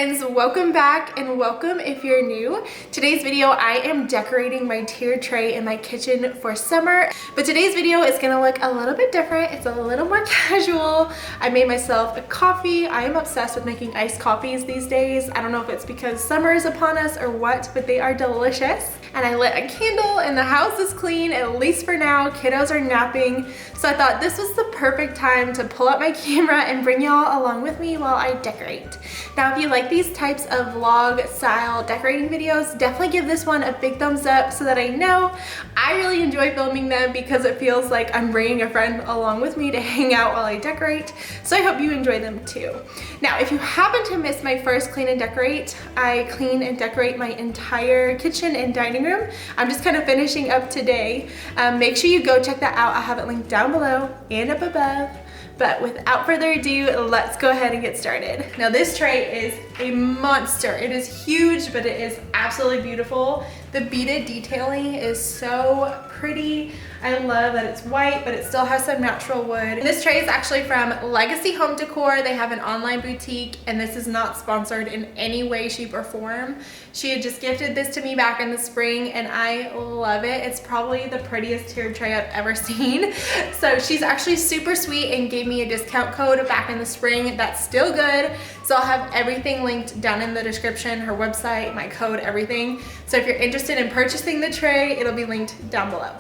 friends, welcome back and welcome if you're new. Today's video I am decorating my tiered tray in my kitchen for summer, but today's video is gonna look a little bit different. It's a little more casual. I made myself a coffee. I am obsessed with making iced coffees these days. I don't know if it's because summer is upon us or what, but they are delicious. And I lit a candle and the house is clean, at least for now. Kiddos are napping. So I thought this was the perfect time to pull out my camera and bring y'all along with me while I decorate. Now, if you like these types of vlog style decorating videos, definitely give this one a big thumbs up so that I know I really enjoy filming them because it feels like I'm bringing a friend along with me to hang out while I decorate. So I hope you enjoy them too. Now, if you happen to miss my first clean and decorate, I clean and decorate my entire kitchen and dining room. I'm just kind of finishing up today. Make sure you go check that out. I have it linked down below and up above. But without further ado, let's go ahead and get started. Now this tray is a monster. It is huge, but it is absolutely beautiful. The beaded detailing is so pretty. I love that it's white, but it still has some natural wood. And this tray is actually from Legacy Home Decor. They have an online boutique, and this is not sponsored in any way, shape, or form. She had just gifted this to me back in the spring, and I love it. It's probably the prettiest tiered tray I've ever seen. So she's actually super sweet and gave me a discount code back in the spring. That's still good. So I'll have everything linked down in the description, her website, my code, everything. So if you're interested in purchasing the tray, it'll be linked down below.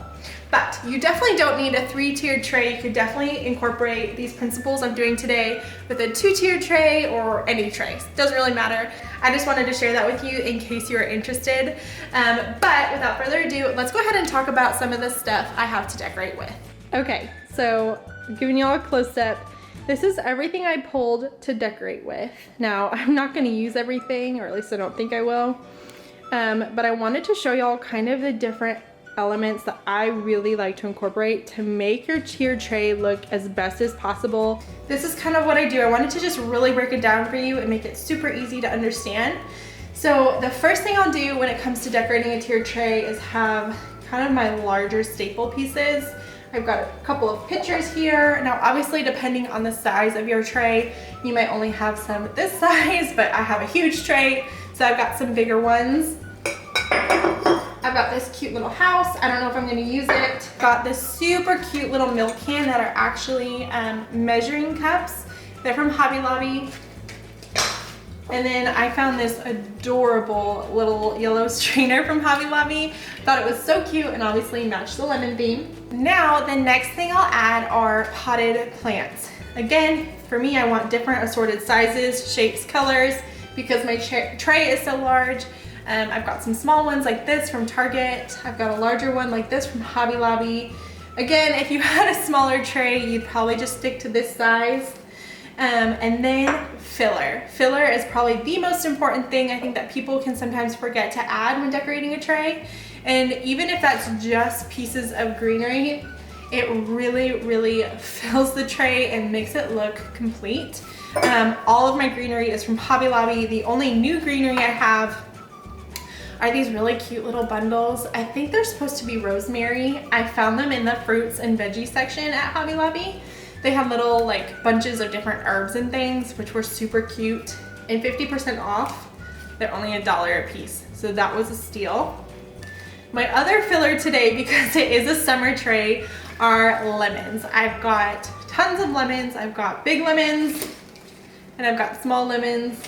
But you definitely don't need a 3-tiered tray. You could definitely incorporate these principles I'm doing today with a 2-tiered tray or any tray. Doesn't really matter. I just wanted to share that with you in case you are interested. But without further ado, let's go ahead and talk about some of the stuff I have to decorate with. Okay, so giving you all a close-up. This is everything I pulled to decorate with. Now, I'm not gonna use everything, or at least I don't think I will. But I wanted to show y'all kind of the different elements that I really like to incorporate to make your tiered tray look as best as possible. This is kind of what I do. I wanted to just really break it down for you and make it super easy to understand. So the first thing I'll do when it comes to decorating a tiered tray is have kind of my larger staple pieces. I've got a couple of pictures here. Now, obviously, depending on the size of your tray, you might only have some this size, but I have a huge tray, so I've got some bigger ones. I've got this cute little house. I don't know if I'm gonna use it. Got this super cute little milk can that are actually measuring cups. They're from Hobby Lobby. And then I found this adorable little yellow strainer from Hobby Lobby. Thought it was so cute and obviously matched the lemon theme. Now, the next thing I'll add are potted plants. Again, for me, I want different assorted sizes, shapes, colors, because my tray is so large. I've got some small ones like this from Target. I've got a larger one like this from Hobby Lobby. Again, if you had a smaller tray, you'd probably just stick to this size. And then filler. Filler is probably the most important thing I think that people can sometimes forget to add when decorating a tray. And even if that's just pieces of greenery, it really, really fills the tray and makes it look complete. All of my greenery is from Hobby Lobby. The only new greenery I have are these really cute little bundles. I think they're supposed to be rosemary. I found them in the fruits and veggies section at Hobby Lobby. They had little like bunches of different herbs and things, which were super cute. And 50% off, they're only $1 a piece. So that was a steal. My other filler today, because it is a summer tray, are lemons. I've got tons of lemons. I've got big lemons, and I've got small lemons,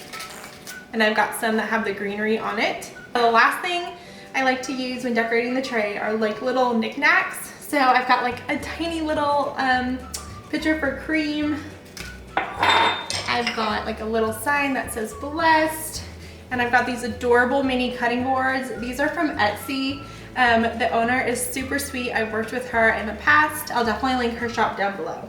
and I've got some that have the greenery on it. The last thing I like to use when decorating the tray are like little knickknacks. So I've got like a tiny little pitcher for cream. I've got like a little sign that says blessed. And I've got these adorable mini cutting boards. These are from Etsy. The owner is super sweet. I've worked with her in the past. I'll definitely link her shop down below.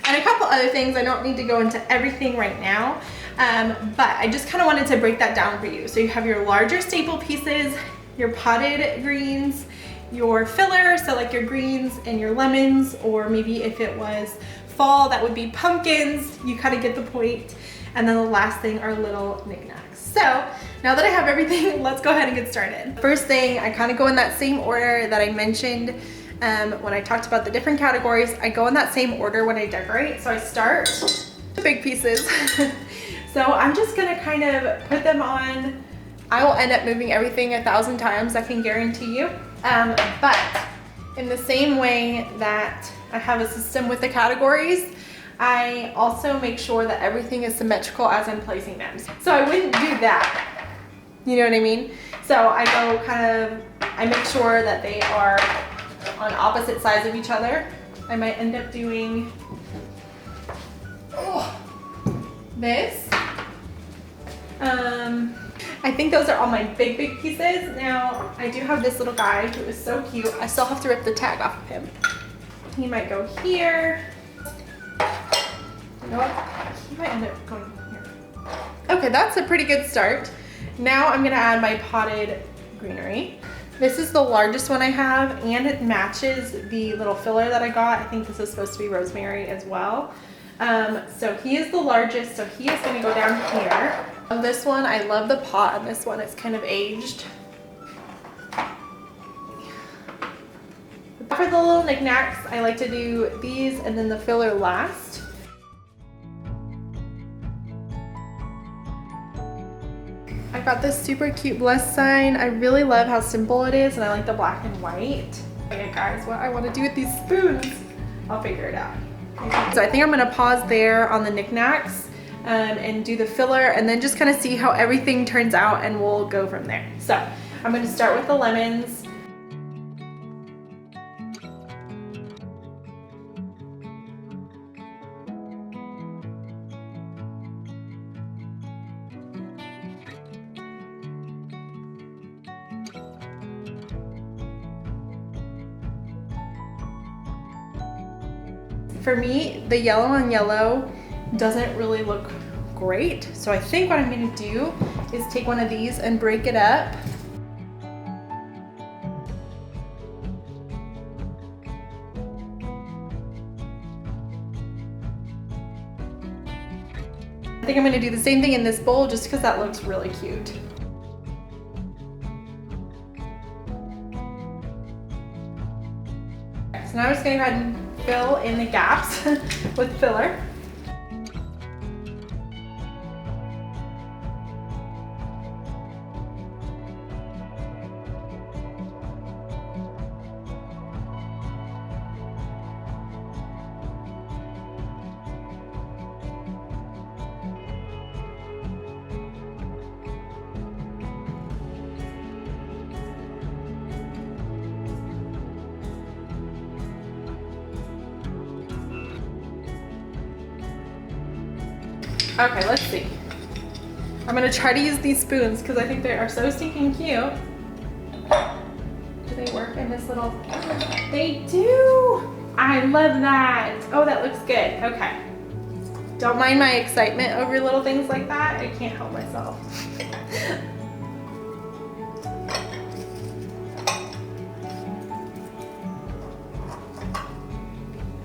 And a couple other things. I don't need to go into everything right now. But I just kind of wanted to break that down for you. So you have your larger staple pieces, your potted greens, your filler, so like your greens and your lemons, or maybe if it was fall, that would be pumpkins. You kind of get the point. And then the last thing are little knickknacks. So now that I have everything, let's go ahead and get started. First thing, I kind of go in that same order that I mentioned when I talked about the different categories. I go in that same order when I decorate. So I start with big pieces. So I'm just gonna kind of put them on. I will end up moving everything 1,000 times, I can guarantee you. But in the same way that I have a system with the categories, I also make sure that everything is symmetrical as I'm placing them. So I wouldn't do that. You know what I mean? So I go I make sure that they are on opposite sides of each other. I might end up doing this. I think those are all my big pieces. Now, I do have this little guy who is so cute. I still have to rip the tag off of him. He might go here. You know what? He might end up going here. Okay, that's a pretty good start. Now I'm gonna add my potted greenery. This is the largest one I have, and it matches the little filler that I got. I think this is supposed to be rosemary as well. So he is the largest, so he is gonna go down here. On this one, I love the pot on this one. It's kind of aged. For the little knickknacks, I like to do these and then the filler last. I got this super cute bless sign. I really love how simple it is, and I like the black and white. Okay guys, what I want to do with these spoons, I'll figure it out. So I think I'm gonna pause there on the knickknacks and do the filler, and then just kind of see how everything turns out, and we'll go from there. So I'm gonna start with the lemons. For me, the yellow on yellow doesn't really look great. So I think what I'm gonna do is take one of these and break it up. I think I'm gonna do the same thing in this bowl just because that looks really cute. So now I'm just gonna go ahead and fill in the gaps with filler. Okay, let's see. I'm gonna try to use these spoons because I think they are so stinking cute. Do they work in this little? They do! I love that. Oh, that looks good. Okay. Don't mind my excitement over little things like that. I can't help myself.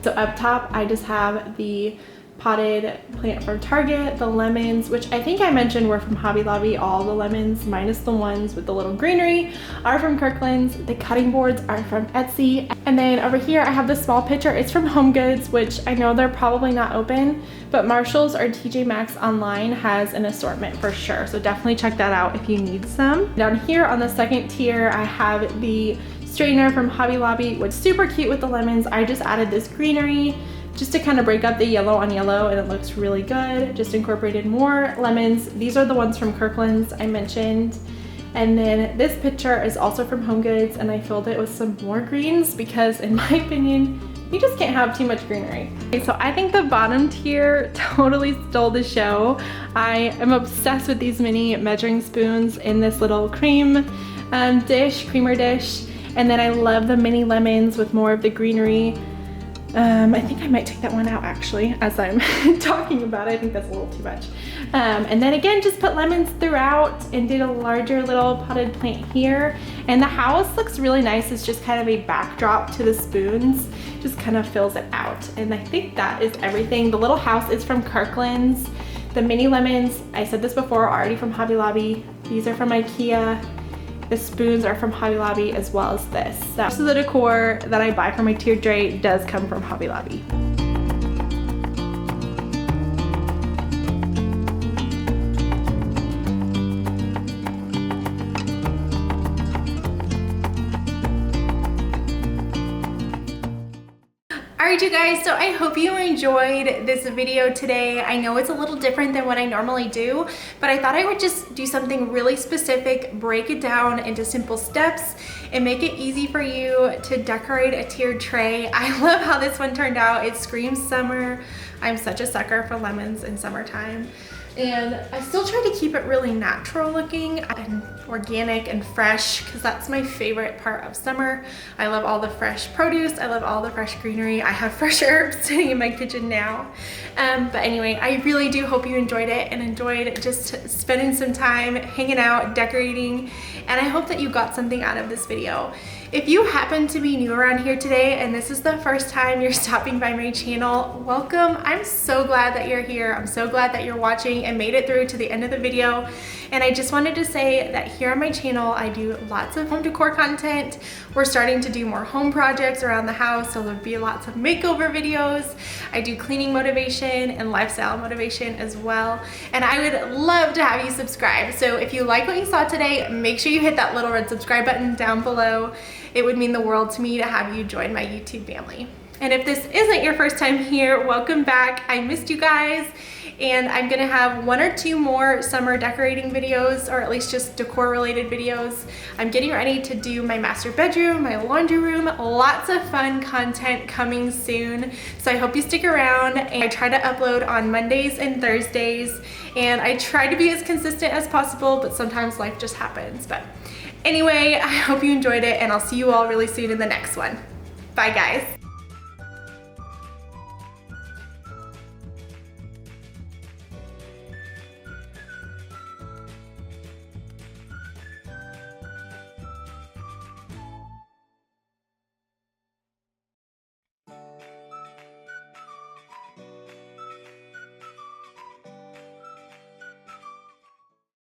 So up top, I just have the potted plant from Target, the lemons, which I think I mentioned were from Hobby Lobby. All the lemons, minus the ones with the little greenery, are from Kirkland's. The cutting boards are from Etsy. And then over here, I have this small pitcher. It's from Home Goods, which I know they're probably not open, but Marshall's or TJ Maxx online has an assortment for sure. So definitely check that out if you need some. Down here on the second tier, I have the strainer from Hobby Lobby, which is super cute with the lemons. I just added this greenery just to kind of break up the yellow on yellow, and it looks really good. Just incorporated more lemons. These are the ones from Kirkland's I mentioned. And then this pitcher is also from Home Goods, and I filled it with some more greens because in my opinion, you just can't have too much greenery. Okay, so I think the bottom tier totally stole the show. I am obsessed with these mini measuring spoons in this little creamer dish. And then I love the mini lemons with more of the greenery. I think I might take that one out actually as I'm talking about it. I think that's a little too much. And then again, just put lemons throughout and did a larger little potted plant here. And the house looks really nice. It's just kind of a backdrop to the spoons. Just kind of fills it out. And I think that is everything. The little house is from Kirkland's. The mini lemons, I said this before, are already from Hobby Lobby. These are from IKEA. The spoons are from Hobby Lobby as well as this. So most of the decor that I buy for my tiered tray does come from Hobby Lobby. Alright you guys, so I hope you enjoyed this video today. I know it's a little different than what I normally do, but I thought I would just do something really specific, break it down into simple steps, and make it easy for you to decorate a tiered tray. I love how this one turned out. It screams summer. I'm such a sucker for lemons in summertime. And I still try to keep it really natural looking and organic and fresh because that's my favorite part of summer. I love all the fresh produce. I love all the fresh greenery. I have fresh herbs sitting in my kitchen now. But anyway, I really do hope you enjoyed it and enjoyed just spending some time hanging out, decorating, and I hope that you got something out of this video. If you happen to be new around here today and this is the first time you're stopping by my channel, welcome. I'm so glad that you're here. I'm so glad that you're watching and made it through to the end of the video. And I just wanted to say that here on my channel, I do lots of home decor content. We're starting to do more home projects around the house, so there'll be lots of makeover videos. I do cleaning motivation and lifestyle motivation as well. And I would love to have you subscribe. So if you like what you saw today, make sure you hit that little red subscribe button down below. It would mean the world to me to have you join my YouTube family. And if this isn't your first time here, welcome back. I missed you guys. And I'm gonna have 1 or 2 more summer decorating videos, or at least just decor related videos. I'm getting ready to do my master bedroom, my laundry room, lots of fun content coming soon. So I hope you stick around. And I try to upload on Mondays and Thursdays, and I try to be as consistent as possible, but sometimes life just happens. But anyway, I hope you enjoyed it, and I'll see you all really soon in the next one. Bye guys.